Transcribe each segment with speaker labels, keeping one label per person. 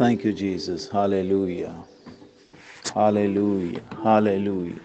Speaker 1: Thank you, Jesus. Hallelujah. Hallelujah. Hallelujah.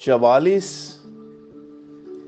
Speaker 1: 44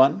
Speaker 1: 1,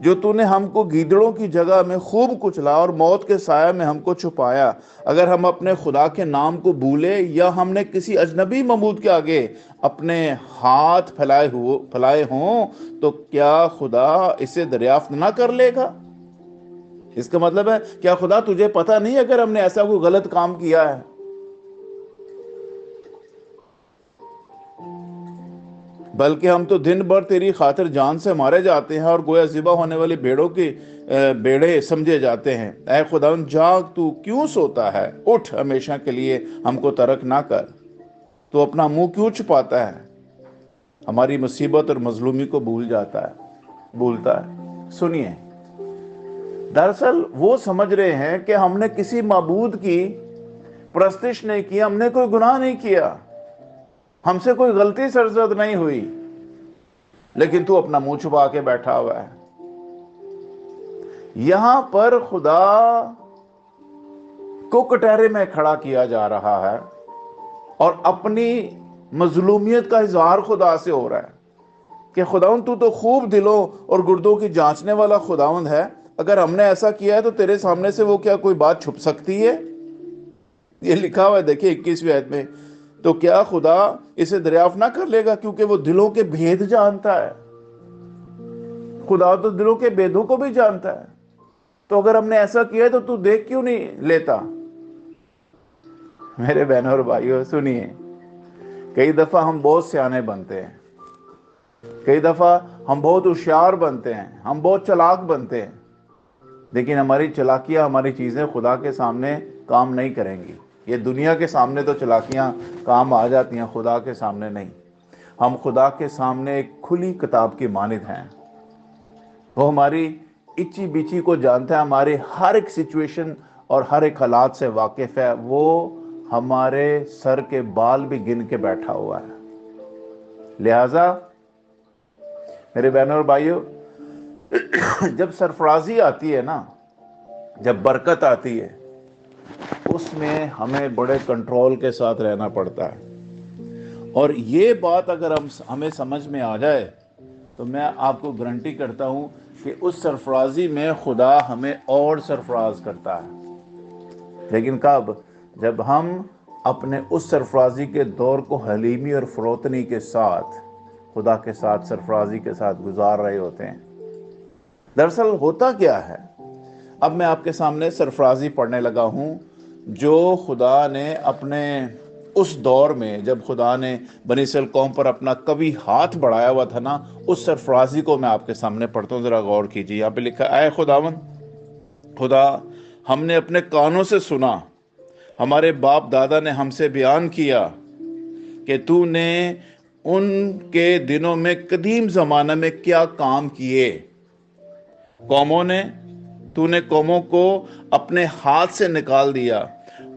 Speaker 1: جو تو نے ہم کو گیدڑوں کی جگہ میں خوب کچلا اور موت کے سایہ میں ہم کو چھپایا. اگر ہم اپنے خدا کے نام کو بھولے یا ہم نے کسی اجنبی معبود کے آگے اپنے ہاتھ پھیلائے ہوں تو کیا خدا اسے دریافت نہ کر لے گا؟ اس کا مطلب ہے کیا خدا تجھے پتہ نہیں اگر ہم نے ایسا کوئی غلط کام کیا ہے؟ بلکہ ہم تو دن بھر تیری خاطر جان سے مارے جاتے ہیں اور گویا ذبح ہونے والی بھیڑوں کے بیڑے سمجھے جاتے ہیں. اے خداوند جاگ، تو کیوں سوتا ہے؟ اٹھ، ہمیشہ کے لیے ہم کو ترک نہ کر. تو اپنا منہ کیوں چھپاتا ہے؟ ہماری مصیبت اور مظلومی کو بھولتا ہے. سنیے، دراصل وہ سمجھ رہے ہیں کہ ہم نے کسی معبود کی پرستش نہیں کی، ہم نے کوئی گناہ نہیں کیا، ہم سے کوئی غلطی سرزد نہیں ہوئی، لیکن تو اپنا منہ چھپا کے بیٹھا ہوا ہے. یہاں پر خدا کو کٹہرے میں کھڑا کیا جا رہا ہے اور اپنی مظلومیت کا اظہار خدا سے ہو رہا ہے کہ خداوند تو خوب دلوں اور گردوں کی جانچنے والا خداوند ہے. اگر ہم نے ایسا کیا ہے تو تیرے سامنے سے وہ کیا کوئی بات چھپ سکتی ہے؟ یہ لکھا ہوا ہے، دیکھیں 21ویں آیت میں. تو کیا خدا اسے دریافت نہ کر لے گا؟ کیونکہ وہ دلوں کے بھید جانتا ہے. خدا تو دلوں کے بھیدوں کو بھی جانتا ہے. تو اگر ہم نے ایسا کیا ہے تو دیکھ کیوں نہیں لیتا؟ میرے بہنوں اور بھائیوں سنیے، کئی دفعہ ہم بہت سیانے بنتے ہیں، کئی دفعہ ہم بہت ہوشیار بنتے ہیں، ہم بہت چلاک بنتے ہیں، لیکن ہماری چلاکیاں، ہماری چیزیں خدا کے سامنے کام نہیں کریں گی. یہ دنیا کے سامنے تو چلاکیاں کام آ جاتی ہیں، خدا کے سامنے نہیں. ہم خدا کے سامنے ایک کھلی کتاب کی مانند ہیں. وہ ہماری اچی بیچی کو جانتا ہے، ہماری ہر ایک سچویشن اور ہر ایک حالات سے واقف ہے. وہ ہمارے سر کے بال بھی گن کے بیٹھا ہوا ہے. لہذا میرے بہنوں اور بھائیوں، جب سرفرازی آتی ہے نا، جب برکت آتی ہے، اس میں ہمیں بڑے کنٹرول کے ساتھ رہنا پڑتا ہے. اور یہ بات اگر ہمیں سمجھ میں آ جائے تو میں آپ کو گارنٹی کرتا ہوں کہ اس سرفرازی میں خدا ہمیں اور سرفراز کرتا ہے. لیکن کب؟ جب ہم اپنے اس سرفرازی کے دور کو حلیمی اور فروتنی کے ساتھ خدا کے ساتھ سرفرازی کے ساتھ گزار رہے ہوتے ہیں. دراصل ہوتا کیا ہے؟ اب میں آپ کے سامنے سرفرازی پڑھنے لگا ہوں جو خدا نے اپنے اس دور میں، جب خدا نے بنی اسرائیل قوم پر اپنا کبھی ہاتھ بڑھایا ہوا تھا نا، اس سرفرازی کو میں آپ کے سامنے پڑھتا ہوں، ذرا غور کیجیے. یہاں پہ لکھا ہے، اے خداوند خدا، ہم نے اپنے کانوں سے سنا، ہمارے باپ دادا نے ہم سے بیان کیا کہ تو نے ان کے دنوں میں قدیم زمانہ میں کیا کام کیے. تو نے قوموں کو اپنے ہاتھ سے نکال دیا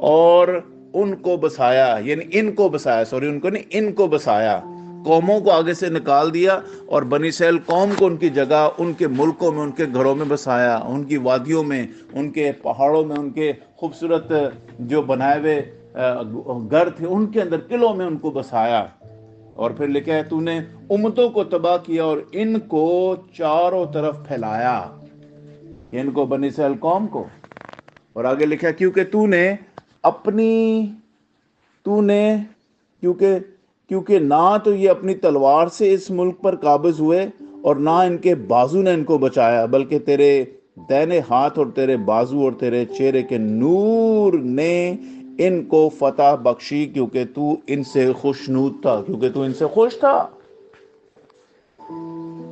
Speaker 1: اور ان کو بسایا، یعنی ان کو بسایا، ان کو نہیں، ان کو بسایا. قوموں کو آگے سے نکال دیا اور بنی اسرائیل قوم کو ان کی جگہ، ان کے ملکوں میں، ان کے گھروں میں بسایا، ان کی وادیوں میں، ان کے پہاڑوں میں، ان کے خوبصورت جو بنائے ہوئے گھر تھے ان کے اندر، قلعوں میں ان کو بسایا. اور پھر لکھا ہے، تو نے امتوں کو تباہ کیا اور ان کو چاروں طرف پھیلایا، ان کو بنی اسرائیل قوم کو. اور آگے لکھا ہے، کیونکہ نہ تو یہ اپنی تلوار سے اس ملک پر قابض ہوئے اور نہ ان کے بازو نے ان کو بچایا، بلکہ تیرے دائنے ہاتھ اور تیرے بازو اور تیرے چہرے کے نور نے ان کو فتح بخشی، کیونکہ تو ان سے خوشنود تھا، کیونکہ تو ان سے خوش تھا.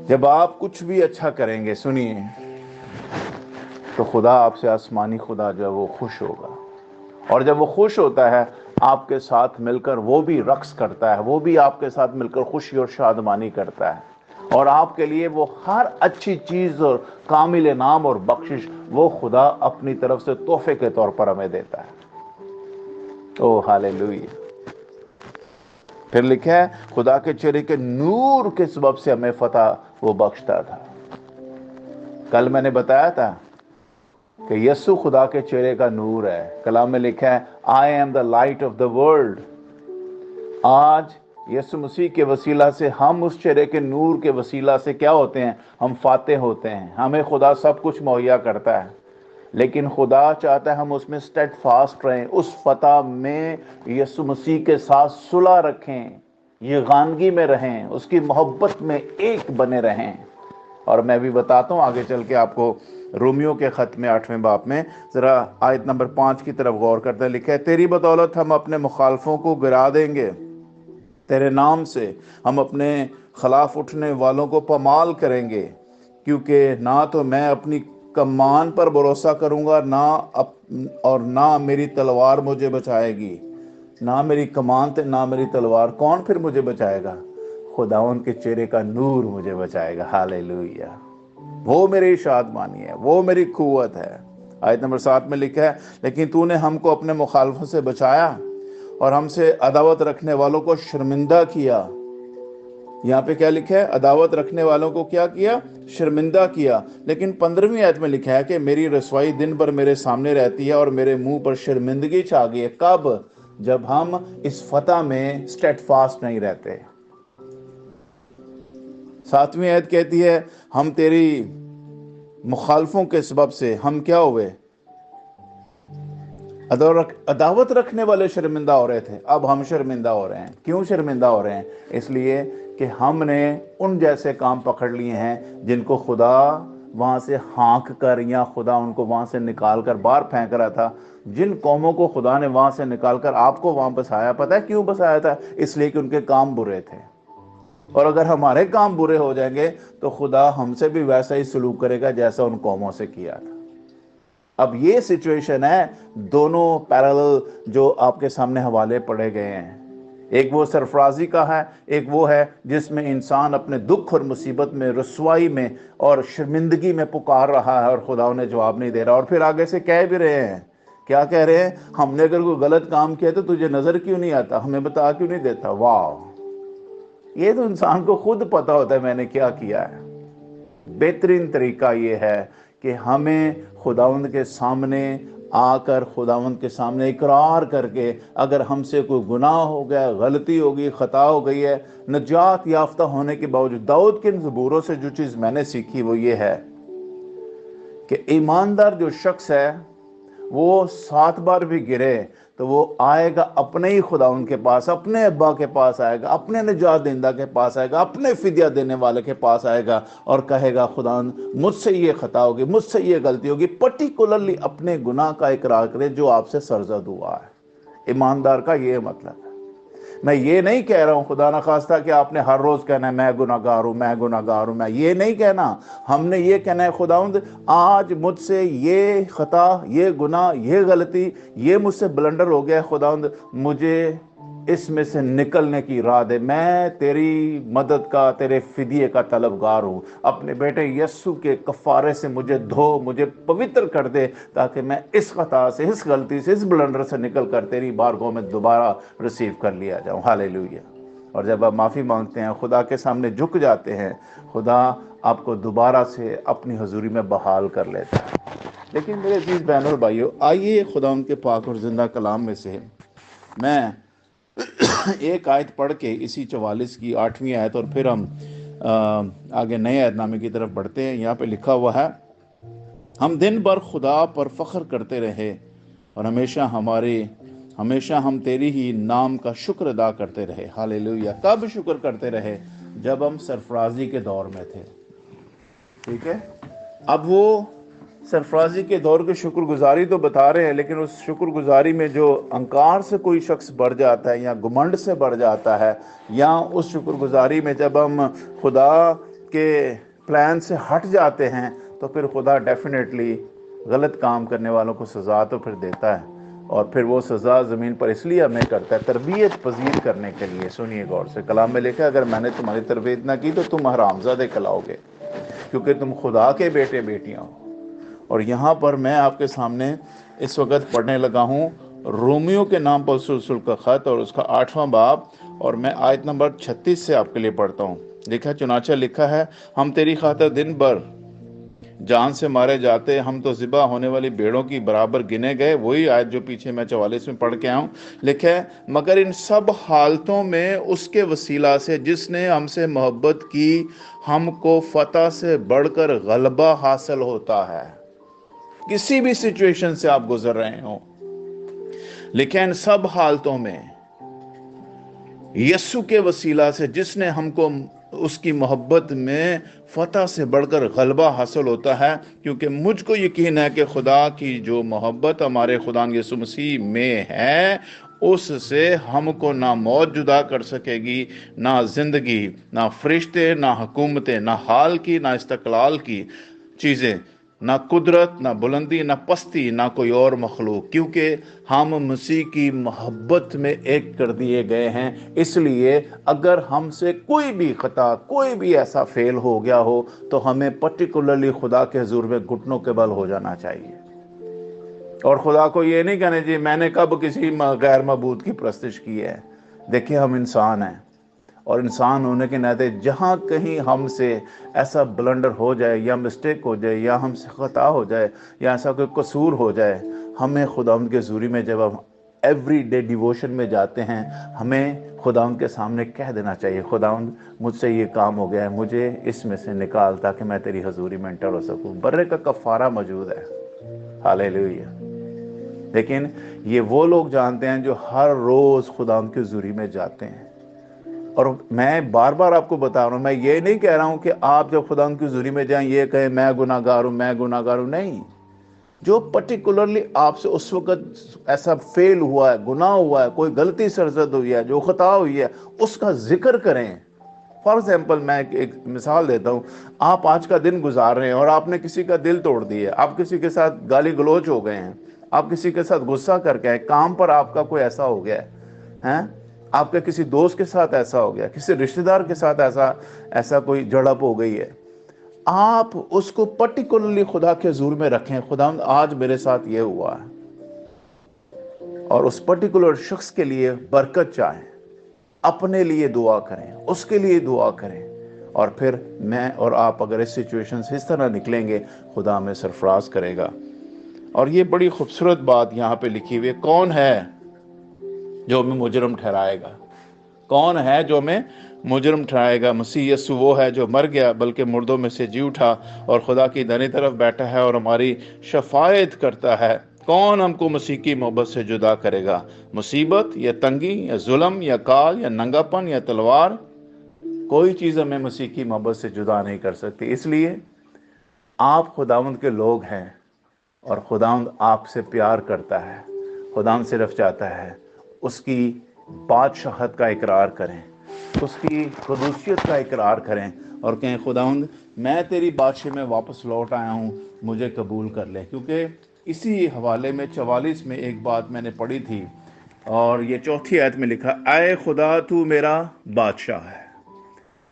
Speaker 1: جب آپ کچھ بھی اچھا کریں گے، سنیے، تو خدا آپ سے، آسمانی خدا جو ہے وہ خوش ہوگا. اور جب وہ خوش ہوتا ہے، آپ کے ساتھ مل کر وہ بھی رقص کرتا ہے، وہ بھی آپ کے ساتھ مل کر خوشی اور شادمانی کرتا ہے. اور آپ کے لیے وہ ہر اچھی چیز اور کامل انعام اور بخشش وہ خدا اپنی طرف سے تحفے کے طور پر ہمیں دیتا ہے. او ہاللویا. پھر لکھا ہے، خدا کے چہرے کے نور کے سبب سے ہمیں فتح وہ بخشتا تھا. کل میں نے بتایا تھا کہ یسوع خدا کے چہرے کا نور ہے. کلام میں لکھا ہے، I am the light of the world. آج یسوع مسیح کے وسیلہ سے ہم اس چہرے کے نور کے وسیلہ سے کیا ہوتے ہیں؟ ہم فاتح ہوتے ہیں. ہمیں خدا سب کچھ مہیا کرتا ہے، لیکن خدا چاہتا ہے ہم اس میں سٹیڈ فاسٹ رہیں، اس فتح میں یسوع مسیح کے ساتھ صلح رکھیں، یگانگی میں رہیں، اس کی محبت میں ایک بنے رہیں. اور میں بھی بتاتا ہوں آگے چل کے آپ کو، رومیو کے خط میں 8ویں باب میں ذرا آیت نمبر 5 کی طرف غور کرتے ہیں. لکھا ہے تیری بدولت ہم اپنے مخالفوں کو گرا دیں گے، تیرے نام سے ہم اپنے خلاف اٹھنے والوں کو پامال کریں گے، کیونکہ نہ تو میں اپنی کمان پر بھروسہ کروں گا اور نہ میری تلوار مجھے بچائے گی. نہ میری کمان تے نہ میری تلوار، کون پھر مجھے بچائے گا؟ خداوند کے چہرے کا نور مجھے بچائے گا. ہاللیلویہ. وہ میری شادمانی ہے، وہ میری قوت ہے. آیت نمبر 7 میں لکھا ہے لیکن تو نے ہم کو اپنے مخالفوں سے بچایا اور ہم سے عداوت رکھنے والوں کو شرمندہ کیا. یہاں پہ کیا لکھا ہے؟ عداوت رکھنے والوں کو کیا کیا؟ شرمندہ کیا. لیکن 15ویں آیت میں لکھا ہے کہ میری رسوائی دن بھر میرے سامنے رہتی ہے اور میرے منہ پر شرمندگی چھا گئی ہے. کب؟ جب ہم اس فتح میں سٹیڈ فاسٹ نہیں رہتے. 7ویں آیت کہتی ہے ہم تیری مخالفوں کے سبب سے ہم کیا ہوئے؟ عداوت رکھنے والے شرمندہ ہو رہے تھے، اب ہم شرمندہ ہو رہے ہیں. کیوں شرمندہ ہو رہے ہیں؟ اس لیے کہ ہم نے ان جیسے کام پکڑ لیے ہیں جن کو خدا وہاں سے ہانک کر یا خدا ان کو وہاں سے نکال کر باہر پھینک رہا تھا. جن قوموں کو خدا نے وہاں سے نکال کر آپ کو وہاں بسایا، پتہ ہے کیوں بسایا تھا؟ اس لیے کہ ان کے کام برے تھے. اور اگر ہمارے کام برے ہو جائیں گے تو خدا ہم سے بھی ویسا ہی سلوک کرے گا جیسا ان قوموں سے کیا تھا. اب یہ سچویشن ہے، دونوں پیرالل جو آپ کے سامنے حوالے پڑے گئے ہیں. ایک وہ سرفرازی کا ہے، ایک وہ ہے جس میں انسان اپنے دکھ اور مصیبت میں، رسوائی میں اور شرمندگی میں پکار رہا ہے اور خدا انہیں جواب نہیں دے رہا. اور پھر آگے سے کہہ بھی رہے ہیں، کیا کہہ رہے ہیں؟ ہم نے اگر کوئی غلط کام کیا تو تجھے نظر کیوں نہیں آتا، ہمیں بتا کیوں نہیں دیتا؟ واو، یہ تو انسان کو خود پتا ہوتا ہے میں نے کیا کیا ہے. بہترین طریقہ یہ ہے کہ ہمیں خداوند کے سامنے آ کر، خداوند کے سامنے اقرار کر کے، اگر ہم سے کوئی گناہ ہو گیا، غلطی ہوگی، خطا ہو گئی ہے، نجات یافتہ ہونے کے باوجود، داؤد کے زبوروں سے جو چیز میں نے سیکھی وہ یہ ہے کہ ایماندار جو شخص ہے وہ 7 بار بھی گرے تو وہ آئے گا اپنے ہی خداوند کے پاس، اپنے ابا کے پاس آئے گا، اپنے نجات دہندہ کے پاس آئے گا، اپنے فدیہ دینے والے کے پاس آئے گا اور کہے گا خداوند مجھ سے یہ خطا ہوگی، مجھ سے یہ غلطی ہوگی. پرٹیکولرلی اپنے گناہ کا اقرار کرے جو آپ سے سرزد ہوا ہے. ایماندار کا یہ مطلب ہے. میں یہ نہیں کہہ رہا ہوں خدا نخواستہ کہ آپ نے ہر روز کہنا ہے میں گناہ گار ہوں، میں گناہ گار ہوں، میں یہ نہیں کہنا. ہم نے یہ کہنا ہے خداوند آج مجھ سے یہ خطا، یہ گناہ، یہ غلطی، یہ مجھ سے بلنڈر ہو گیا. خداوند مجھے اس میں سے نکلنے کی راہ دے، میں تیری مدد کا، تیرے فدیے کا طلبگار ہوں. اپنے بیٹے یسوع کے کفارے سے مجھے دھو، مجھے پوتر کر دے تاکہ میں اس خطا سے، اس غلطی سے، اس بلنڈر سے نکل کر تیری بارگاہ میں دوبارہ ریسیو کر لیا جاؤں. ہاللیلویہ. اور جب آپ معافی مانگتے ہیں، خدا کے سامنے جھک جاتے ہیں، خدا آپ کو دوبارہ سے اپنی حضوری میں بحال کر لیتا ہے. لیکن میرے عزیز بہن اور بھائیو، آئیے خدا ان کے پاک اور زندہ کلام میں سے میں ایک آیت پڑھ کے اسی 44 کی 8ویں آیت، اور پھر ہم آگے نئے عہد نامے کی طرف بڑھتے ہیں. یہاں پہ لکھا ہوا ہے ہم دن بھر خدا پر فخر کرتے رہے اور ہمیشہ ہم تیری ہی نام کا شکر ادا کرتے رہے. ہاللیلویہ. کب شکر کرتے رہے؟ جب ہم سرفرازی کے دور میں تھے. ٹھیک ہے، اب وہ سرفرازی کے دور کی شکر گزاری تو بتا رہے ہیں، لیکن اس شکر گزاری میں جو انکار سے کوئی شخص بڑھ جاتا ہے یا گمنڈ سے بڑھ جاتا ہے، یا اس شکر گزاری میں جب ہم خدا کے پلان سے ہٹ جاتے ہیں تو پھر خدا ڈیفینیٹلی غلط کام کرنے والوں کو سزا تو پھر دیتا ہے. اور پھر وہ سزا زمین پر اس لیے ہمیں کرتا ہے تربیت پذیر کرنے کے لیے. سنیے غور سے، کلام میں لکھا ہے اگر میں نے تمہاری تربیت نہ کی تو تم حرامزادے کہلاؤ گے، کیونکہ تم خدا کے بیٹے بیٹیاں ہو. اور یہاں پر میں آپ کے سامنے اس وقت پڑھنے لگا ہوں رومیو کے نام پر رسول کا خط اور اس کا 8واں باب، اور میں آیت نمبر 36 سے آپ کے لیے پڑھتا ہوں. لکھا چنانچہ لکھا ہے ہم تیری خاطر دن بھر جان سے مارے جاتے ہم تو ذبح ہونے والی بھیڑوں کی برابر گنے گئے. وہی آیت جو پیچھے میں 44 میں پڑھ کے آیا ہوں. لکھا ہے مگر ان سب حالتوں میں اس کے وسیلہ سے جس نے ہم سے محبت کی ہم کو فتح سے بڑھ کر غلبہ حاصل ہوتا ہے. کسی بھی سچویشن سے آپ گزر رہے ہوں، لیکن ان سب حالتوں میں یسوع کے وسیلہ سے جس نے ہم کو اس کی محبت میں فتح سے بڑھ کر غلبہ حاصل ہوتا ہے. کیونکہ مجھ کو یقین ہے کہ خدا کی جو محبت ہمارے خدا یسوع مسیح میں ہے اس سے ہم کو نہ موت جدا کر سکے گی، نہ زندگی، نہ فرشتے، نہ حکومتیں، نہ حال کی نہ استقلال کی چیزیں، نہ قدرت، نہ بلندی، نہ پستی، نہ کوئی اور مخلوق. کیونکہ ہم مسیح کی محبت میں ایک کر دیے گئے ہیں. اس لیے اگر ہم سے کوئی بھی خطا، کوئی بھی ایسا فیل ہو گیا ہو تو ہمیں پرٹیکولرلی خدا کے حضور میں گھٹنوں کے بل ہو جانا چاہیے، اور خدا کو یہ نہیں کہنا جی میں نے کب کسی غیر معبود کی پرستش کی ہے. دیکھیں ہم انسان ہیں، اور انسان ہونے کے ناطے جہاں کہیں ہم سے ایسا بلنڈر ہو جائے یا مسٹیک ہو جائے یا ہم سے خطا ہو جائے یا ایسا کوئی قصور ہو جائے، ہمیں خداوند کے حضوری میں جب ہم ایوری ڈے ڈیووشن میں جاتے ہیں ہمیں خداوند کے سامنے کہہ دینا چاہیے خداوند مجھ سے یہ کام ہو گیا ہے، مجھے اس میں سے نکال تاکہ میں تیری حضوری میں انٹر ہو سکوں. برے کا کفارہ موجود ہے. ہاللیلویہ. لیکن یہ وہ لوگ جانتے ہیں جو ہر روز خداوند کی حضوری میں جاتے ہیں. اور میں بار بار آپ کو بتا رہا ہوں، میں یہ نہیں کہہ رہا ہوں کہ آپ جب خدا کی حضوری میں جائیں یہ کہیں میں گناہ گار ہوں، میں گناہ گار ہوں. نہیں، جو پرٹیکولرلی آپ سے اس وقت ایسا فیل ہوا ہے، گناہ ہوا ہے، کوئی غلطی سرزد ہوئی ہے، جو خطا ہوئی ہے، اس کا ذکر کریں. فار ایگزامپل میں ایک مثال دیتا ہوں. آپ آج کا دن گزار رہے ہیں اور آپ نے کسی کا دل توڑ دیا، آپ کسی کے ساتھ گالی گلوچ ہو گئے ہیں، آپ کسی کے ساتھ غصہ کر کے ہیں، کام پر آپ کا کوئی ایسا ہو گیا ہے، آپ کے کسی دوست کے ساتھ ایسا ہو گیا، کسی رشتہ دار کے ساتھ ایسا کوئی جھڑپ ہو گئی ہے، آپ اس کو پرٹیکولرلی خدا کے حضور میں رکھیں. خدا آج میرے ساتھ یہ ہوا ہے، اور اس پرٹیکولر شخص کے لیے برکت چاہیں، اپنے لیے دعا کریں، اس کے لیے دعا کریں. اور پھر میں اور آپ اگر اس سچویشن سے اس طرح نکلیں گے خدا ہمیں سرفراز کرے گا. اور یہ بڑی خوبصورت بات یہاں پہ لکھی ہوئی ہے، کون ہے جو ہمیں مجرم ٹھہرائے گا؟ کون ہے جو ہمیں مجرم ٹھہرائے گا؟ مسیح یسوع وہ ہے جو مر گیا بلکہ مردوں میں سے جی اٹھا اور خدا کی دائیں طرف بیٹھا ہے اور ہماری شفاعت کرتا ہے. کون ہم کو مسیح کی محبت سے جدا کرے گا؟ مصیبت یا تنگی یا ظلم یا کال یا ننگا پن یا تلوار؟ کوئی چیز ہمیں مسیح کی محبت سے جدا نہیں کر سکتی. اس لیے آپ خداوند کے لوگ ہیں اور خداوند آپ سے پیار کرتا ہے. خداوند صرف چاہتا ہے اس کی بادشاہت کا اقرار کریں، اس کی قدوسیت کا اقرار کریں اور کہیں خداوند میں تیری بادشاہی میں واپس لوٹ آیا ہوں، مجھے قبول کر لے. کیونکہ اسی حوالے میں 44 میں ایک بات میں نے پڑھی تھی اور یہ 4 آیت میں لکھا، اے خدا تو میرا بادشاہ ہے،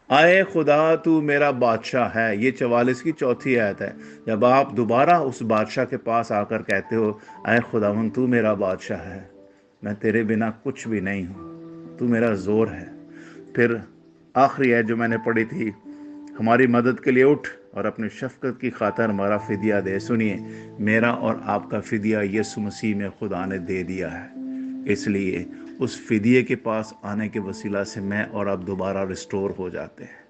Speaker 1: اے خدا تو میرا بادشاہ ہے. یہ 44 کی 4 آیت ہے. جب آپ دوبارہ اس بادشاہ کے پاس آ کر کہتے ہو اے خداوند تو میرا بادشاہ ہے، میں تیرے بنا کچھ بھی نہیں ہوں، تو میرا زور ہے. پھر آخری آیت جو میں نے پڑھی تھی، ہماری مدد کے لیے اٹھ اور اپنی شفقت کی خاطر ہمارا فدیہ دے. سنیے، میرا اور آپ کا فدیہ یسوع مسیح میں خدا نے دے دیا ہے. اس لیے اس فدیے کے پاس آنے کے وسیلہ سے میں اور آپ دوبارہ ریسٹور ہو جاتے ہیں.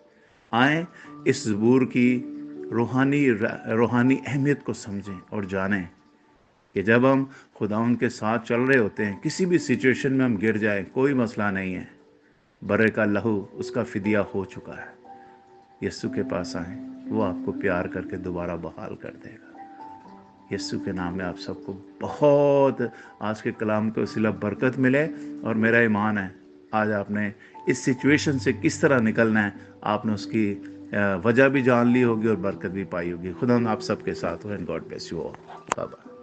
Speaker 1: آئیں اس زبور کی روحانی اہمیت کو سمجھیں اور جانیں کہ جب ہم خداوند کے ساتھ چل رہے ہوتے ہیں، کسی بھی سچویشن میں ہم گر جائیں کوئی مسئلہ نہیں ہے، برے کا لہو اس کا فدیہ ہو چکا ہے. یسوع کے پاس آئیں، وہ آپ کو پیار کر کے دوبارہ بحال کر دے گا. یسوع کے نام میں آپ سب کو بہت آج کے کلام کے وسیلہ برکت ملے. اور میرا ایمان ہے آج آپ نے اس سچویشن سے کس طرح نکلنا ہے، آپ نے اس کی وجہ بھی جان لی ہوگی اور برکت بھی پائی ہوگی. خدا آپ سب کے ساتھ ہو. And God bless you all. Bye bye.